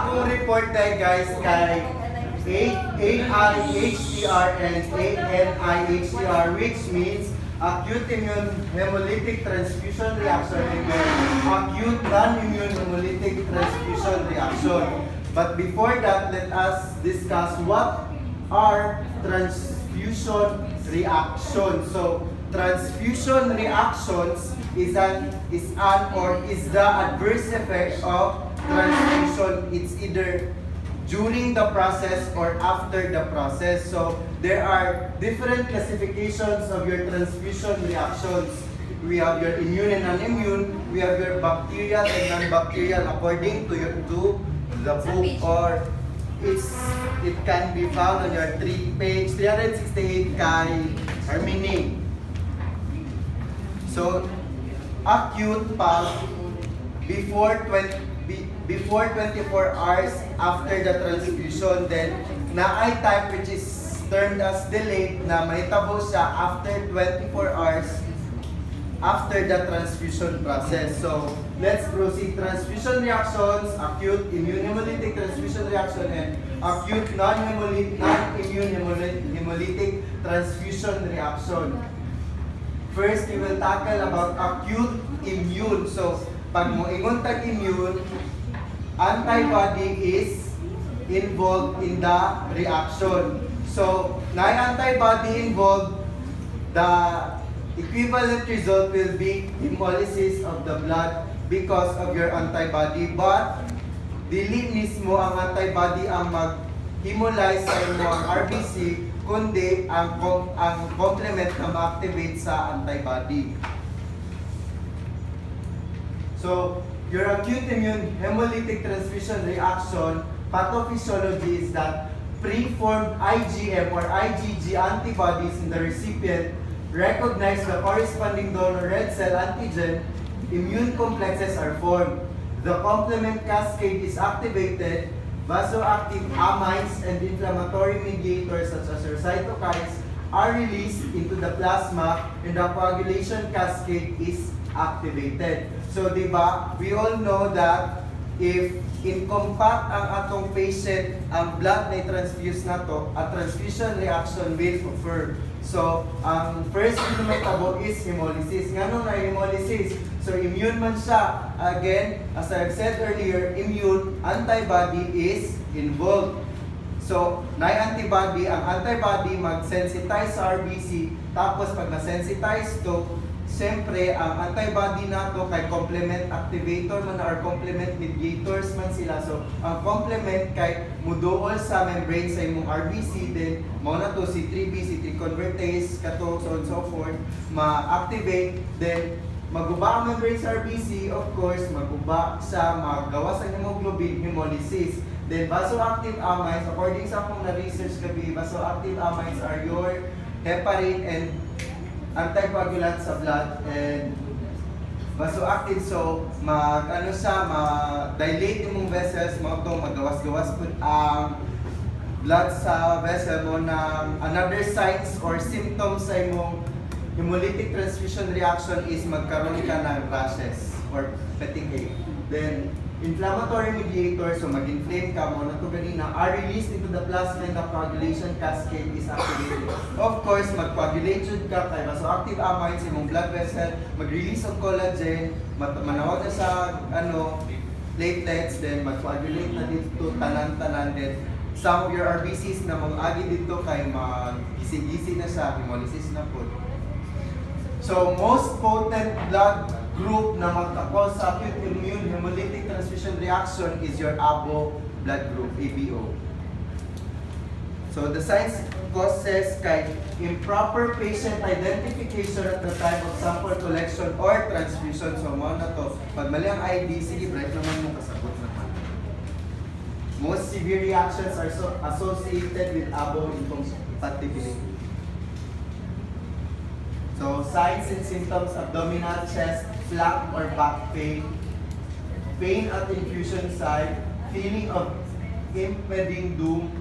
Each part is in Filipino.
akong report tayo guys kay Aihtr and Anihtr, which means acute immune hemolytic transfusion reaction and acute non-immune hemolytic transfusion reaction. But before that, let us discuss what are transfusion reactions. So transfusion reactions is the adverse effect of transfusion. It's either during the process or after the process. So there are different classifications of your transfusion reactions. We have your immune and non-immune. We have your bacterial and non-bacterial according to the book, or it can be found on your page 368 kay Herminie. So acute pa before 24 hours after the transfusion, then na type which is termed as delayed na mahitabo siya after 24 hours after the transfusion process. So let's proceed. Transfusion reactions, acute immune hemolytic transfusion reaction and acute non-immune hemolytic transfusion reaction. First, we will tackle about acute immune. So pag mo ingon tag immune, antibody is involved in the reaction. So, na antibody involved, the equivalent result will be hemolysis of the blood because of your antibody. But, dili mismo ang antibody ang mag-hemolyze sa imong RBC, kundi ang complement na ma-activate sa antibody. So, your acute immune hemolytic transfusion reaction pathophysiology is that preformed IgM or IgG antibodies in the recipient recognize the corresponding donor red cell antigen, immune complexes are formed. The complement cascade is activated, vasoactive amines and inflammatory mediators such as your cytokines are released into the plasma and the coagulation cascade is activated. So, diba, we all know that if incompact ang atong patient, ang blood na transfuse na to, a transfusion reaction will occur. So, ang first mahitabo is hemolysis. Ngano na hemolysis? So, immune man siya. Again, as I've said earlier, immune antibody is involved. So, antibody, ang antibody mag-sensitize sa RBC, tapos pag na-sensitize to, siyempre, ang antibody na to kay complement activator man or complement mediators man sila. So, ang complement kay muduol sa membrane sa imong RBC, then mao na to C3b, C3 convertase, kato, so on so forth, ma-activate, then maguba ang membrane sa RBC, of course, maguba sa magawa sa hemoglobin, hemolysis. Then, vasoactive amines, according sa akong na-research gabi, vasoactive amines are your heparin and anticoagulant sa blood and vasoactive. So, ma-dilate imong vessels mo to, magawas-gawas po ang blood sa vessel mo na another signs or symptoms sa imong hemolytic transfusion reaction is magkaroon ka ng rashes or fatigue. Then, inflammatory mediators, so mag-inflame ka mo na to ganina, are released into the plasma and the coagulation cascade is activated. Of course, mag-coagulate ka kay vasoactive amines imong blood vessel, mag-release of collagen, manawag na sa platelets, then mag-coagulate na dito tanan-tanan, then some of your RBCs na mag-agi dito kay mag-gisi-gisi na sa hemolysis na po. So, most potent blood group na magka-cause sa acute immune hemolytic transfusion reaction is your ABO blood group, ABO. So, the signs causes kay improper patient identification at the time of sample collection or transfusion. So, mo na to. Pag mali ang ID, sige, bright naman mo, kasabot naman. Most severe reactions are associated with ABO incompatibility. So, signs and symptoms: abdominal, chest, flank or back pain, pain at infusion site, feeling of impending doom,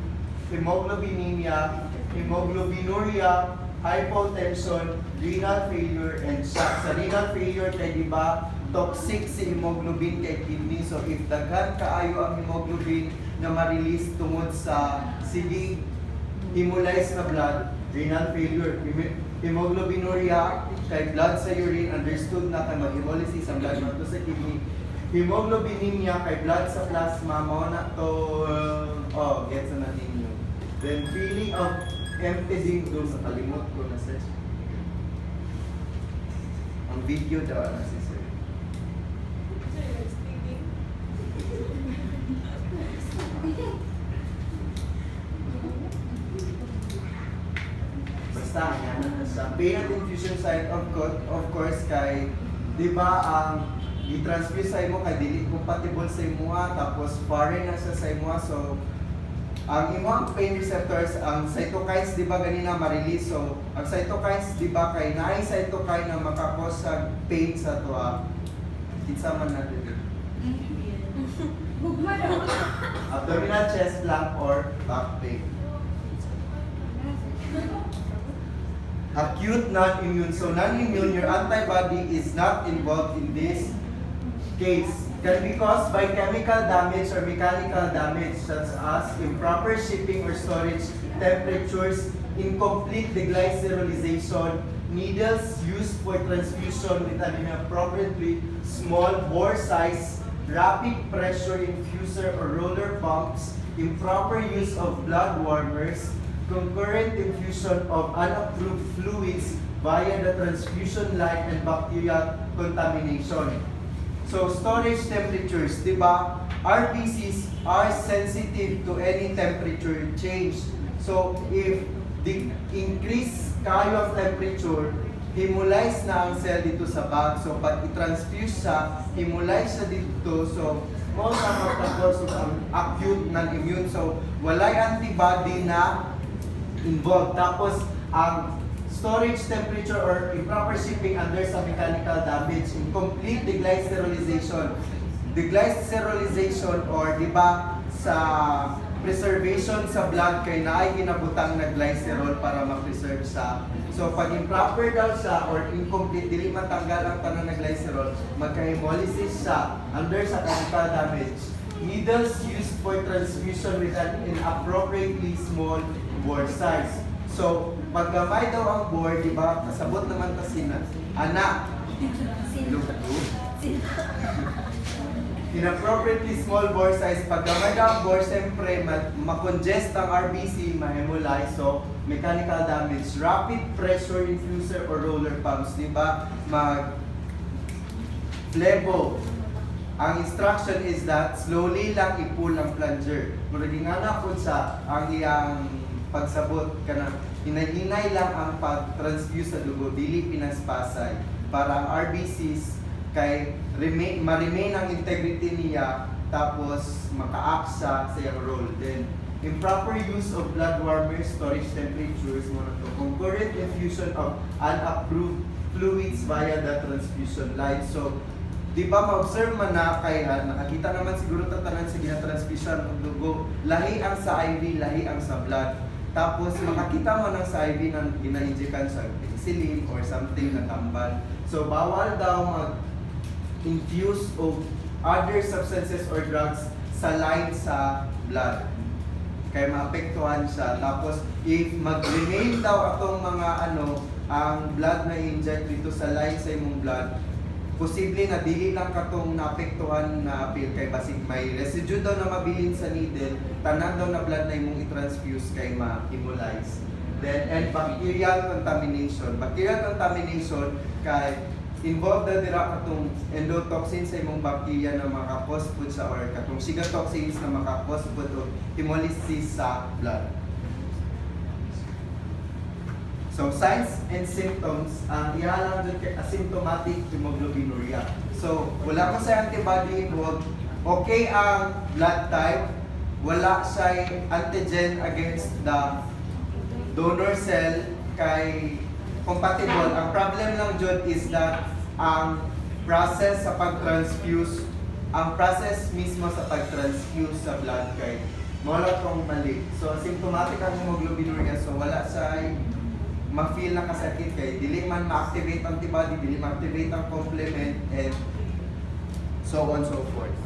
hemoglobinemia, hemoglobinuria, hypotension, renal failure, and shock. Sa renal failure, kaya diba, toxic si hemoglobin kay kidney. So if daghan kaayo ang hemoglobin na ma-release tungod sa sige hemolyze na blood, renal failure, hemoglobinuria kay blood sa urine, understood na kay mag-hemolysis ang blood nato sa kidney. Hemoglobinemia kay blood sa plasma, mao na to gets na ninyo. Then feeling of emptying doon sa kalimot ko na sir. Ang video daw na si sir. Basta yan na sa pain at infusion site of course kay di ba ang i-transfuse sa imo kay dili compatible sa imuha tapos foreign na siya sa imuha. So ang imong pain receptors, ang cytokines di ba ganina ma-release. So ang cytokines di ba kay naay cytokine na makakos sa pain sa tuwa. Kinsa man na dito. Abdominal, chest, flank, or back pain. Acute non-immune. So non-immune, your antibody is not involved in this case. Can be caused by chemical damage or mechanical damage such as improper shipping or storage, temperatures, incomplete deglycerolization, needles used for transfusion with an inappropriately small bore size, rapid pressure infuser or roller pumps, improper use of blood warmers, concurrent infusion of unapproved fluids via the transfusion line, and bacterial contamination. So storage temperatures, di ba? RBCs are sensitive to any temperature change. So if the increase kayo ang temperature, hemolyze na ang cell dito sa bag. So pag i-transfuse siya, hemolyze siya dito. So most of ang acute non-immune. So walay antibody na involved. Tapos ang storage temperature or improper shipping under sa mechanical damage, incomplete deglycerolization. Deglycerolization or di ba sa preservation sa blood kay naay ginabutang na glycerol para ma-preserve sa. So pag improper daw siya or incomplete, dili matanggal ang tanan na glycerol, magka-hemolysis siya under sa chemical damage. Needles used for transfusion with an inappropriately small bore size. So pag gamay daw ang bore, di ba, kasabot naman ta sina, anak. Inappropriately small bore size, pag gamay daw ang bore, siyempre ma-congest ang RBC, ma-hemolyze, so mechanical damage. Rapid pressure infuser or roller pumps, di ba, flebo. Ang instruction is that slowly lang i-pull ang plunger. Murag nga na po sa ang iyang pagsabot kana hinay-hinay lang ang pag-transfuse sa dugo, dili pinaspasay para ang RBCs kay ma-remain ang integrity niya tapos maka-act sa iyang role. Then improper use of blood warmers, storage temperatures, concurrent infusion of unapproved fluids via the transfusion line. So di ba ma-observe man na kay nakakita naman siguro tatanan sa gina-transfusion ng dugo, lahi ang sa IV, lahi ang sa blood. Tapos makakita mo ng sa IV na gina-injekan sa penicillin or something na tambal. So bawal daw mag-infuse of other substances or drugs sa line sa blood. Kaya maapektuhan siya. Tapos if mag-remain daw atong mga ang blood na i-inject dito sa line sa imong blood, posible na dili lang katong naapektuhan na apil kay basig may residue daw na mabilin sa needle, tanan daw na blood na imong i-transfuse kay ma-hemolyze. Then and bacterial contamination. Bacterial contamination kay involved na dira katong endotoxin sa imong bacteria na makakos pud sa or katong cigatoxins na makakos pud og hemolysis sa blood. So signs and symptoms, ang ihalang dun kay asymptomatic hemoglobinuria. So wala ko sa antibody involved, okay ang blood type, wala sa antigen against the donor cell kay compatible. Ang problem lang dyan is that ang process sa pag-transfuse, ang process mismo sa pag-transfuse sa blood kay wala tong mali. So asymptomatic ang hemoglobinuria, so wala sa ma-feel na kasakit kay dili man ma-activate antibody, dili ma-activate ang complement, and so on so forth.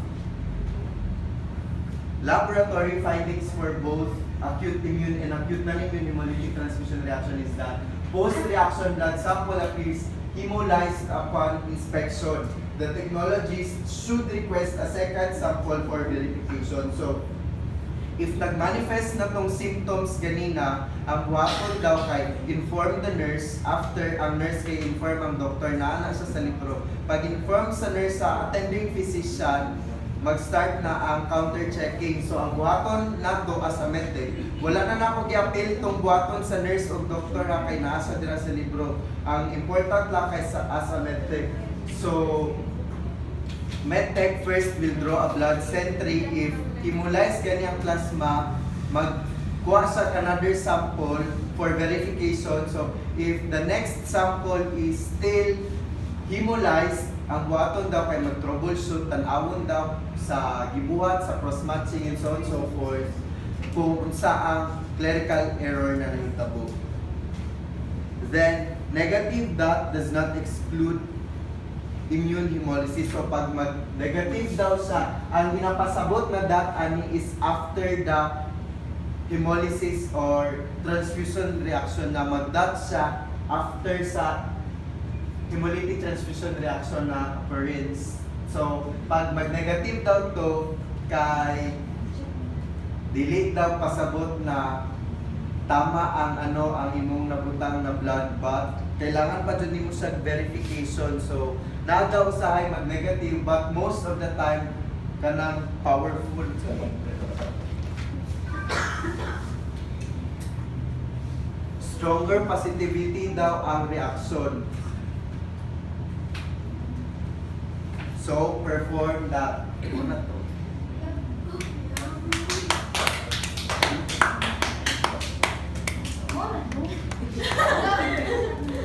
Laboratory findings for both acute immune and acute non-immune hemolytic transfusion reaction is that post-reaction blood sample appears hemolyzed upon inspection. The technologies should request a second sample for verification. So, if nag-manifest na tong symptoms ganina, ang buhaton daw kay inform the nurse. After ang nurse kay inform ang doktor na ana siya sa libro. Pag-inform sa nurse sa attending physician, mag-start na ang counter-checking. So, ang buhaton nato as a medtech, wala na ako gi-appeal itong buhaton sa nurse o doktor na kay nasa dira sa libro. Ang important lang kay sa, as a medtech. So, medtech first will draw a blood century. If hemolyzed ganyang plasma, magkuha sa another sample for verification. So, if the next sample is still hemolyzed, ang buhaton daw kay mag-troubleshoot, tanawon daw sa gibuhat, sa cross-matching and so on and so forth kung saang clerical error na nahitabo. Then, negative dot does not exclude immune hemolysis. So, pag mag-negative daw siya, ang pinapasabot na dot ani is after the hemolysis or transfusion reaction na mag-dot siya after sa hemolytic transfusion reaction na occurrence. So, pag mag-negative daw to, kay delete daw pasabot na tama ang ang imong nabutang na blood, but kailangan pa dyan mo sa verification. So, na daw sa ay mag-negative, but most of the time, kanang powerful. Stronger positivity daw ang reaction. So, perform that. Una to.